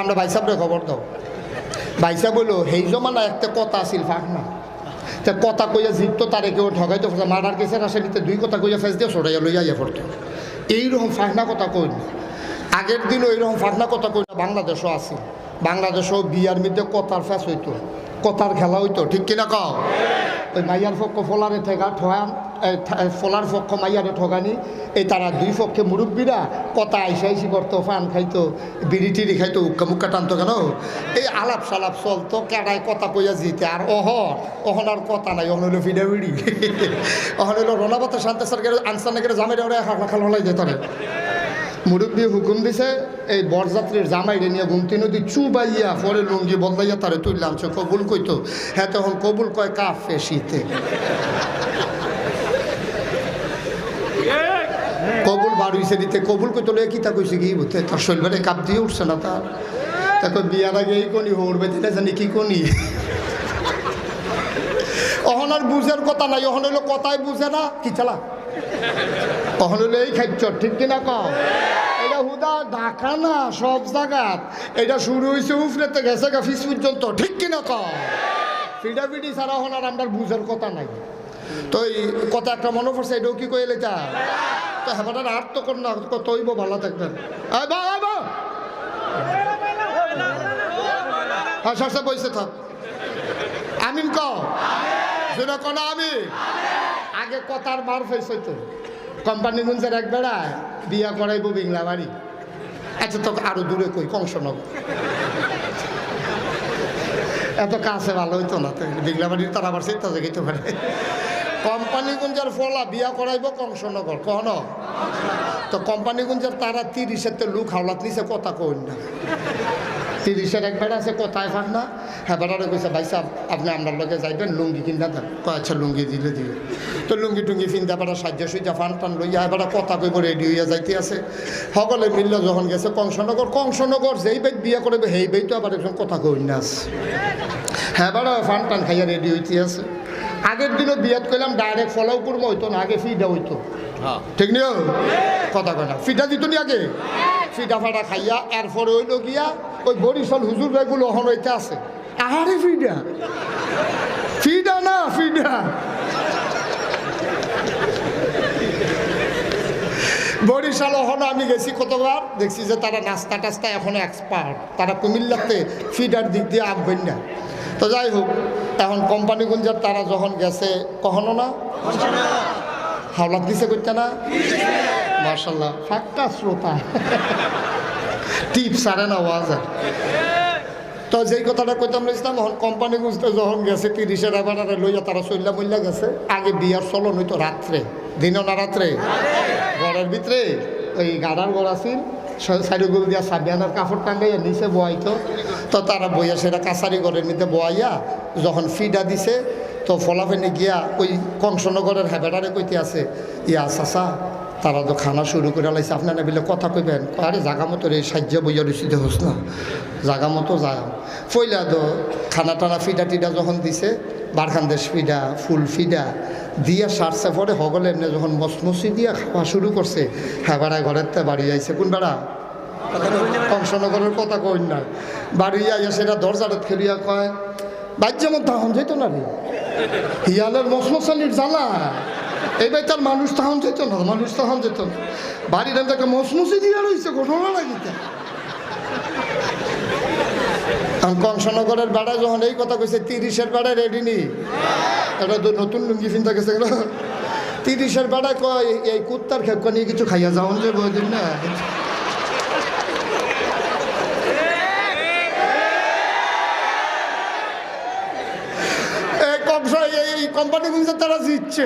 আমরা ভাই সাহেবরে খবর দাও। ভাই সাহেব বললো সেই জমানা একটা কথা আছিল ফাঁকনা, তা কথা কইয়া জিততো তারে কেউ ঠগাইতো, মার্ডার কেসের আসামিতে 2 কথা কইয়া ফেস দিয়ে সরাইয়া লইয়া ইয়ে পড়তো। এইরকম ফাঁকনা কথা কই না, আগের দিনও এইরকম ফাঁকনা কথা কই না। বাংলাদেশও আছে, বাংলাদেশও বিয়ার মধ্যে কথার ফ্যাস হইতো, কথার খেলা হইতো, ঠিক কিনা কও? ওই মাইয়ার পক্ষ ফলারে ঠগান, ফলার পক্ষ মাইয়ারে ঠগানি, এই তারা 2 পক্ষে মুরব্বীরা কথা আইসি করতো, ফান খাইতো, বিড়ি টিড়ি খাইতো, উক্কা মুক্কা টানতো। কেন এই আলাপ সালাপ চলতো, কেডায় কথা কইয়া জিতে। আর অহন আর কথা নাই, অহন হইলো ফিডা বিড়ি, অহন হইলো রোনাবাতা শান্তি সরকার আনসার নাকি জামাই ওরা খাল হলাই যেত। মুরব্বী হুকুম দিছে এই বরযাত্রীর জামাইরে নিয়ে গুমতি নদী চুবাইয়া পরে লুঙ্গি বদলাইয়া তারে তুললাম। কবুল কইতো, হ্যাঁ তখন কবুল কয় কাফে শীতে, কবুল বাড়ুইছে দিতে। কবুল কইতো কিতা কইছে কি বুঝতে, তার শৈলবারে কাপ দিয়ে উঠছে না তার। তাকে বিয়ার আগে এই কনি হরবে দিলে জানি কি কনি। অহন আর বুঝার কথা নাই, অহন হইলো কথাই বুঝে না কি চালা, অহন হইলো এই খাইছ, ঠিক কিনা কম? এটা হুদা ঢাকা না সব জায়গাত, এটা শুরু হয়েছে উফরেতে গেছে গাফিস পর্যন্ত, ঠিক কিনা কম? ফিডাফিডি ছাড়া হন আর আমরা বুঝার কথা নাই। তো এই কথা একটা মনে পড়ছে, এটাও কি কইলে তা তো হেবাটার আর তো কর না, তৈব ভালো থাকবেন। হ্যাঁ সরষে বইসে থাক, আমিন কও যেটা কোনা আমি আগে কথার মার ফেস হইতো। কোম্পানিগঞ্জের এক বেড়ায় বিয়া করাইবো বিংলা বাড়ি। আচ্ছা তোকে আরো দূরে কই, কংসনগর, এত কাছে ভালো হইতো না তো। বিংলা বাড়ির তারা আবার চিন্তা জাগাইতে পারে। কোম্পানিগঞ্জের ফলা বিয়া করাইবো কংসনগর, কন তো কোম্পানিগঞ্জের তারা 30-এর লোক হাওলাত নিছে, কথা কই না। 30-এর এক বেড়া আছে, কথায় ফাঁক না। হ্যাঁ বেড়ারে কইছে ভাই সাহেব আপনি আপনার লগে যাইবেন, লুঙ্গি কিনা দেন। আচ্ছা লুঙ্গি দিলে দিবে। তো লুঙ্গি টুঙ্গি ফিনতে বেড়া সাহায্য সুইজা ফান টান লইয়া বেড়া কথা কইব রেডি হইয়া যাইতে আছে। সকলে মিললে যখন গেছে কংসনগর, কংসনগর যেই বাইক বিয়া করবে সেই বাইক তো আবার একজন কথা কই না আছে। হ্যাঁ বেড়া ফান টান খাইয়া রেডি হইতে আছে। আগের দিনও বিয়াত কইলাম ডাইরেক্ট ফলাও করবো হইতো না, আগে ফিডা হইতো, ঠিক নিও কথা কয় না। ফিডা দিত নি আগে, ফিডা ফাটা খাইয়া এরপরে হইলো গিয়া ওই বরিশাল হুজুর ভাইগুলো অহন হইতে আছে। আরে ফিডা ফিডা না ফিডা, বরিশাল অহন আমি গেছি কতবার, দেখছি যে তারা নাস্তা টাস্তা এখনো এক্সপার্ট, তারা কুমিল্লাতে ফিডার দিক দিয়ে আনবেন না। তো যাই হোক, এখন কোম্পানিগঞ্জের তারা যখন গেছে কখনো না হাওলাত দিছে করতে না, মার্শাল্লাহ ফাঁকটা শ্রোতা টিপ সারে না ওয়াজ। তো যেই কথাটা কইতাম ইসলাম, এখন কোম্পানিগঞ্জে যখন গেছে 30-এর এবারে লইয়া তারা চল্লা মল্লা গেছে। আগে বিয়ার চলন হইতো রাত্রে, দিনও না রাত্রে, ঘরের ভিতরে ওই গাড়ার ঘর আছিল, সাইডগুল দিয়া সাবিয়ানার কাপড় টাঙ্গাইয়া নিচে বয়াইতো। তো তারা বইয়া সেটা কাছারি ঘরের মধ্যে বয়াইয়া যখন ফিডা দিছে, তো ফলাফেনে গিয়া ওই কংসনগরের হ্যাবেটারে কইতে আছে, ইয়া চাচা তারা তো খানা শুরু করে লাইছে, আপনারা বিলে কথা কইবেন। আরে জাগা মতো রে সাহায্য বইয়া রয়েছি হোস না, জাগা মতো যায় ফইলা তো খানা টানা ফিডা টিডা যখন দিছে, বারখানদেশ ফিডা ফুল ফিডা দিয়া সারছে পরে হগলে এমনি যখন মসমসি দিয়া খাওয়া শুরু করছে, হ্যাঁ বেড়ায় ঘরের তে বাড়ি যাইছে। কোন বেড়া? কংসনগরের কথা কই না। বাড়ি আইয়া সেটা দরজাটা খেলিয়া কয় বাজ্য মধ্যে হন যেত না রে, হিয়ালের মসমসালির জ্বালা এইবার তার মানুষ তাহন যেত না, মানুষ তাহন যেত না। বাড়ির তাকে মসমসি দিয়া রয়েছে, ঘটনা লাগিতে। কংসনগরের বেড়ায় যখন এই কথা কইছে, 30-এর বেড়ায় রেডি নি, এটা তো নতুন লুঙ্গি ফিনতে গেছে। 30-এর বেড়ায় কয় এই কুত্তার খেপকা নিয়ে কিছু খাইয়া যাওন যে বদিন না। এই কোম্পানি তারা জিতছে,